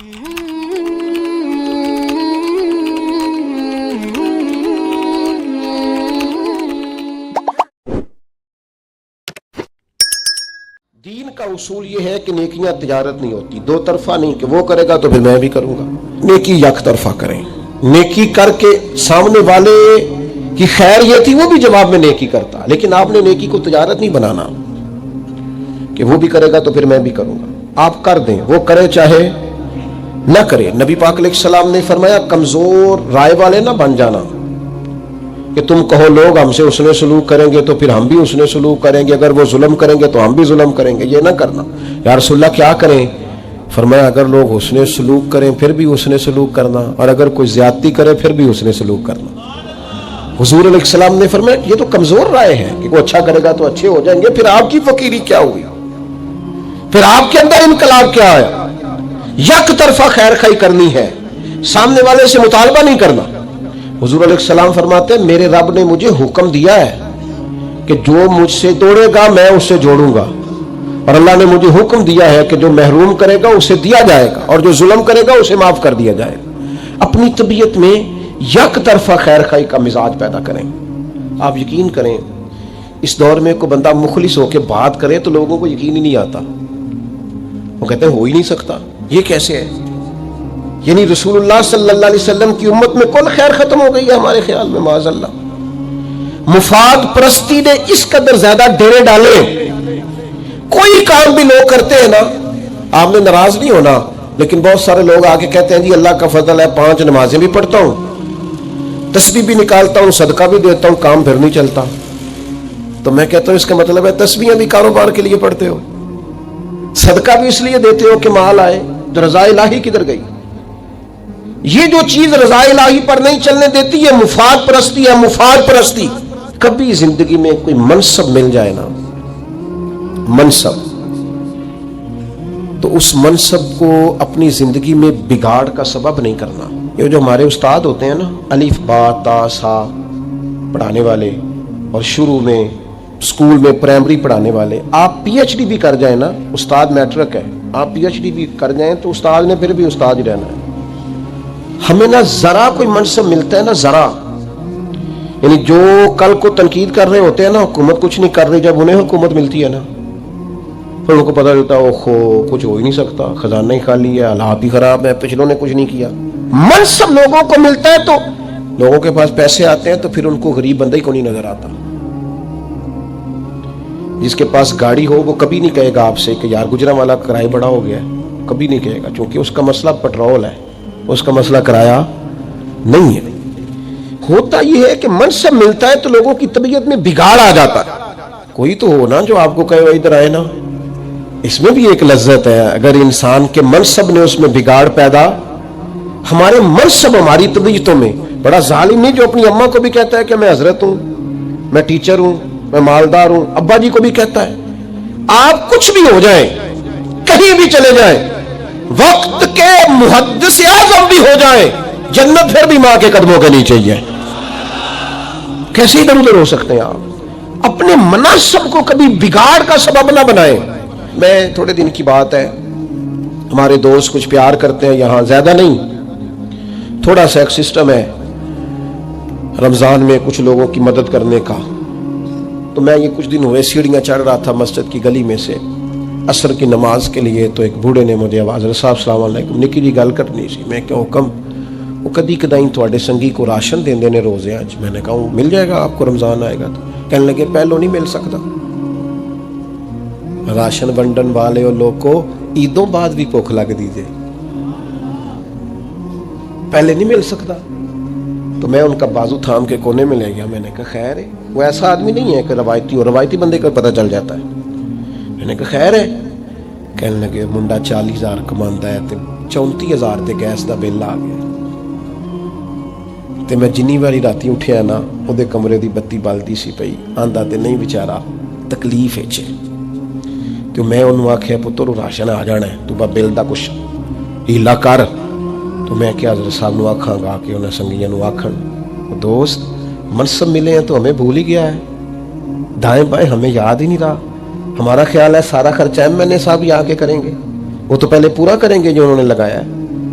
دین کا اصول یہ ہے کہ نیکیاں تجارت نہیں ہوتی، دو طرفہ نہیں کہ وہ کرے گا تو پھر میں بھی کروں گا۔ نیکی یک طرفہ کریں، نیکی کر کے سامنے والے کی خیر یہ تھی وہ بھی جواب میں نیکی کرتا، لیکن آپ نے نیکی کو تجارت نہیں بنانا کہ وہ بھی کرے گا تو پھر میں بھی کروں گا۔ آپ کر دیں، وہ کرے چاہے نہ کرے۔ نبی پاک علیہ السلام نے فرمایا کمزور رائے والے نہ بن جانا کہ تم کہو لوگ ہم سے حسن سلوک کریں گے تو پھر ہم بھی حسن سلوک کریں گے، اگر وہ ظلم کریں گے تو ہم بھی ظلم کریں گے، یہ نہ کرنا۔ یا رسول اللہ کیا کریں؟ فرمایا اگر لوگ حسن سلوک کریں پھر بھی حسن سلوک کرنا، اور اگر کوئی زیادتی کرے پھر بھی حسن سلوک کرنا۔ حضور علیہ السلام نے فرمایا یہ تو کمزور رائے ہے کہ وہ اچھا کرے گا تو اچھے ہو جائیں گے، پھر آپ کی فقیری کیا ہوئی؟ پھر آپ کے اندر انقلاب کیا ہے؟ یک طرفہ خیر خواہی کرنی ہے، سامنے والے سے مطالبہ نہیں کرنا۔ حضور علیہ السلام فرماتے ہیں میرے رب نے مجھے حکم دیا ہے کہ جو مجھ سے توڑے گا میں اس سے جوڑوں گا، اور اللہ نے مجھے حکم دیا ہے کہ جو محروم کرے گا اسے دیا جائے گا، اور جو ظلم کرے گا اسے معاف کر دیا جائے گا۔ اپنی طبیعت میں یک طرفہ خیر خواہی کا مزاج پیدا کریں۔ آپ یقین کریں اس دور میں کوئی بندہ مخلص ہو کے بات کرے تو لوگوں کو یقین ہی نہیں آتا، وہ کہتے ہیں ہو ہی نہیں سکتا، یہ کیسے ہے؟ یعنی رسول اللہ صلی اللہ علیہ وسلم کی امت میں کل خیر ختم ہو گئی ہے ہمارے خیال میں، معاذ اللہ۔ مفاد پرستی نے اس قدر زیادہ ڈیرے ڈالے، کوئی کام بھی لوگ کرتے ہیں نا، آپ نے ناراض نہیں ہونا، لیکن بہت سارے لوگ آگے کہتے ہیں جی اللہ کا فضل ہے 5 نمازیں بھی پڑھتا ہوں، تسبیح بھی نکالتا ہوں، صدقہ بھی دیتا ہوں، کام پھر نہیں چلتا۔ تو میں کہتا ہوں اس کا مطلب ہے تسبیحیں بھی کاروبار کے لیے پڑھتے ہو، صدقہ بھی اس لیے دیتے ہو کہ مال آئے، تو رضا الہی کدھر گئی؟ یہ جو چیز رضا الہی پر نہیں چلنے دیتی ہے مفاد پرستی ہے، مفاد پرستی۔ کبھی زندگی میں کوئی منصب مل جائے نا، منصب، تو اس منصب کو اپنی زندگی میں بگاڑ کا سبب نہیں کرنا۔ یہ جو ہمارے استاد ہوتے ہیں نا، الف با تا سا پڑھانے والے، اور شروع میں اسکول میں پرائمری پڑھانے والے، آپ پی ایچ ڈی بھی کر جائیں نا، استاد میٹرک ہے، آپ پی ایچ ڈی بھی کر جائیں تو استاد نے پھر بھی استاد ہی رہنا ہے۔ ہمیں نہ ذرا کوئی منصب ملتا ہے، نہ ذرا، یعنی جو کل کو تنقید کر رہے ہوتے ہیں نا حکومت کچھ نہیں کر رہی، جب انہیں حکومت ملتی ہے نا پھر ان کو پتہ چلتا ہے اوہو کچھ ہو ہی نہیں سکتا، خزانہ ہی خالی ہے، حالات ہی خراب ہے، پچھلوں نے کچھ نہیں کیا۔ منصب لوگوں کو ملتا ہے تو لوگوں کے پاس پیسے آتے ہیں تو پھر ان کو غریب بندہ ہی کو نہیں نظر آتا۔ جس کے پاس گاڑی ہو وہ کبھی نہیں کہے گا آپ سے کہ یار گجرانوالہ کا کرایہ بڑا ہو گیا ہے، کبھی نہیں کہے گا، کیونکہ اس کا مسئلہ پٹرول ہے، اس کا مسئلہ کرایہ نہیں ہے۔ ہوتا یہ ہے کہ منصب ملتا ہے تو لوگوں کی طبیعت میں بگاڑ آ جاتا ہے۔ کوئی تو ہو نا جو آپ کو کہے ادھر آئے نا، اس میں بھی ایک لذت ہے اگر انسان کے منصب نے اس میں بگاڑ پیدا۔ ہمارے منصب ہماری طبیعتوں میں بڑا ظالم نہیں جو اپنی اماں کو بھی کہتا ہے کہ میں حضرت ہوں، میں ٹیچر ہوں، میں مالدار ہوں، ابا جی کو بھی کہتا ہے۔ آپ کچھ بھی ہو جائیں، کہیں بھی چلے جائیں، وقت کے محدث اعظم بھی ہو جائیں، جنت پھر بھی ماں کے قدموں کے نیچے ہی ہے۔ کیسے ادھر ادھر ہو سکتے ہیں آپ؟ اپنے مناسب کو کبھی بگاڑ کا سبب نہ بنائیں۔ میں تھوڑے دن کی بات ہے، ہمارے دوست کچھ پیار کرتے ہیں یہاں، زیادہ نہیں، تھوڑا سا ایک سسٹم ہے رمضان میں کچھ لوگوں کی مدد کرنے کا۔ تو میں یہ کچھ دن ہوئے سیڑھیاں چڑھ رہا تھا مسجد کی گلی میں سے عصر کی نماز کے لیے، تو ایک بوڑھے نے مجھے آواز صاحب السلام علیکم، نکی جی گل کرنی سی۔ میں کہ حکم؟ وہ کدی کدائیں تھوڑے سنگی کو راشن دین دینے روزے آج۔ میں نے کہا مل جائے گا آپ کو، رمضان آئے گا تو۔ کہنے لگے پہلو نہیں مل سکتا، راشن ونڈن والے اور لوگ کو عیدوں بعد بھی بھوک لگ دیجیے، پہلے نہیں مل سکتا۔ تو میں ان کا بازو تھام کے کونے میں لے گیا، میں نے کہا خیر ہے، وہ ایسا آدمی نہیں ہے کہ روایتی ہو، روایتی بندے کو پتہ چل جاتا ہے۔ میں نے کہا خیر ہے؟ کہنے لگے منڈا 40,000 کماندا ہے تے 34,000 تے گیس دا بل آ گیا تے میں جنی واری راتی اٹھیا نا اودے کمرے دی بتی بلدی سی پئی، آندا تے نہیں بیچارہ تکلیف وچ۔ تو میں انہوں آکھیا پتر راشن آ جانا ہے، تو با بل دا کچھ ہیلا کر۔ تو میں کیا حضرت صاحب نو آکھاں گا کہ انہیں سنگیاں نو آکھن دوست منصب ملے ہیں تو ہمیں بھول ہی گیا ہے، دائیں بائیں ہمیں یاد ہی نہیں رہا۔ ہمارا خیال ہے سارا خرچہ ایم این اے صاحب ہی آ کے کریں گے، وہ تو پہلے پورا کریں گے جو انہوں نے لگایا ہے۔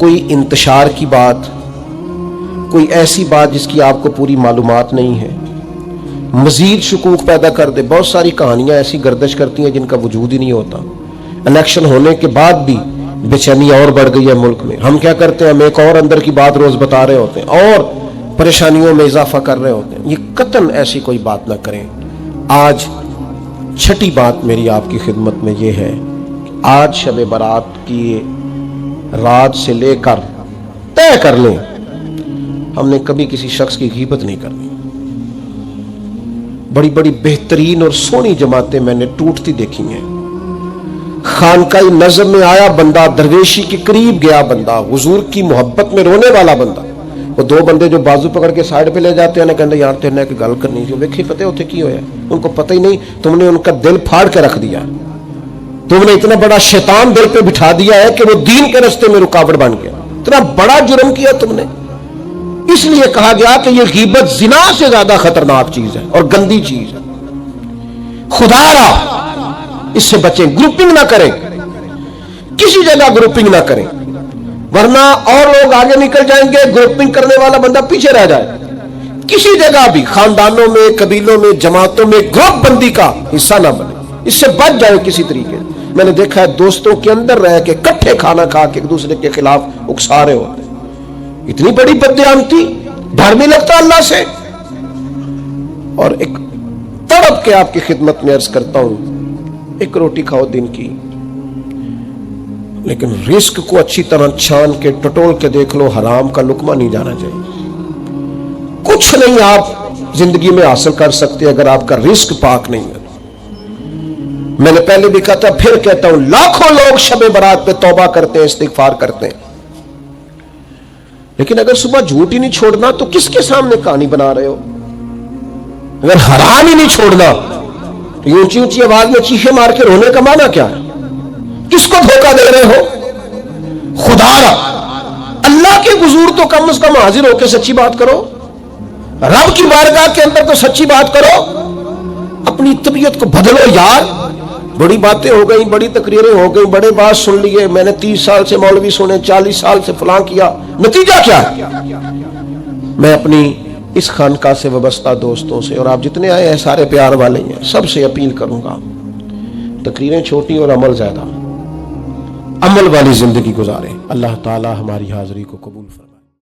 کوئی انتشار کی بات، کوئی ایسی بات جس کی آپ کو پوری معلومات نہیں ہے، مزید شکوک پیدا کر دے۔ بہت ساری کہانیاں ایسی گردش کرتی ہیں جن کا وجود ہی نہیں ہوتا۔ الیکشن ہونے کے بعد بھی بے چینی اور بڑھ گئی ہے ملک میں۔ ہم کیا کرتے ہیں، ہم ایک اور اندر کی بات روز بتا رہے ہوتے ہیں اور پریشانیوں میں اضافہ کر رہے ہوتے ہیں۔ یہ قطعاً ایسی کوئی بات نہ کریں۔ آج چھٹی بات میری آپ کی خدمت میں یہ ہے کہ آج شب برات کی رات سے لے کر طے کر لیں، ہم نے کبھی کسی شخص کی غیبت نہیں کرنی۔ بڑی بڑی بہترین اور سونی جماعتیں میں نے ٹوٹتی دیکھی ہیں۔ خانقاہ نظم میں آیا بندہ، درویشی کے قریب گیا بندہ، حضور کی محبت میں رونے والا بندہ، وہ دو بندے جو بازو پکڑ کے سائڈ پہ لے جاتے ہیں، کہتے یار تیرے ایک گل کرنی جو ویکھی فتح اتنے کی ہویا، ان کو پتہ ہی نہیں تم نے ان کا دل پھاڑ کے رکھ دیا، تم نے اتنا بڑا شیطان دل پہ بٹھا دیا ہے کہ وہ دین کے راستے میں رکاوٹ بن گیا۔ اتنا بڑا جرم کیا تم نے۔ اس لیے کہا گیا کہ یہ غیبت زنا سے زیادہ خطرناک چیز ہے اور گندی چیز ہے۔ خدا را اس سے بچیں، گروپنگ نہ کریں، کسی جگہ گروپنگ نہ کریں، ورنہ اور لوگ آگے نکل جائیں گے، گروپنگ کرنے والا بندہ پیچھے رہ جائے۔ کسی جگہ بھی خاندانوں میں، قبیلوں میں، جماعتوں میں گروپ بندی کا حصہ نہ بنے، اس سے بچ جائے کسی طریقے۔ میں نے دیکھا ہے دوستوں کے اندر رہ کے کٹھے کھانا کھا کے ایک دوسرے کے خلاف اکسا رہے ہوتے ہیں۔ اتنی بڑی بددیانتی، ڈر نہیں لگتا اللہ سے؟ اور ایک تڑپ کے آپ کی خدمت میں عرض کرتا ہوں، ایک روٹی کھاؤ دن کی، لیکن رزق کو اچھی طرح چھان کے ٹٹول کے دیکھ لو، حرام کا لقمہ نہیں جانا چاہیے۔ کچھ نہیں آپ زندگی میں حاصل کر سکتے اگر آپ کا رزق پاک نہیں ہے۔ میں نے پہلے بھی کہا تھا، پھر کہتا ہوں، لاکھوں لوگ شب برات پہ توبہ کرتے ہیں، استغفار کرتے ہیں، لیکن اگر صبح جھوٹ ہی نہیں چھوڑنا تو کس کے سامنے کہانی بنا رہے ہو؟ اگر حرام ہی نہیں چھوڑنا تو اونچی اونچی آواز میں چیخے مار کے رونے کا معنی کیا ہے؟ کس کو دھوکہ دے رہے ہو؟ خدا را اللہ کے حضور تو کم از کم حاضر ہو کے سچی بات کرو، رب کی بارگاہ کے اندر تو سچی بات کرو، اپنی طبیعت کو بدلو یار۔ بڑی باتیں ہو گئی، بڑی تقریریں ہو گئی، بڑے بات سن لیے، میں نے 30 سال سے مولوی سنے، 40 سال سے فلاں کیا، نتیجہ کیا ہے؟ میں اپنی اس خانقاہ سے وابستہ دوستوں سے، اور آپ جتنے آئے ہیں سارے پیار والے ہیں، سب سے اپیل کروں گا، تقریریں چھوٹی اور عمل زیادہ، عمل والی زندگی گزاریں۔ اللہ تعالی ہماری حاضری کو قبول فرمائے۔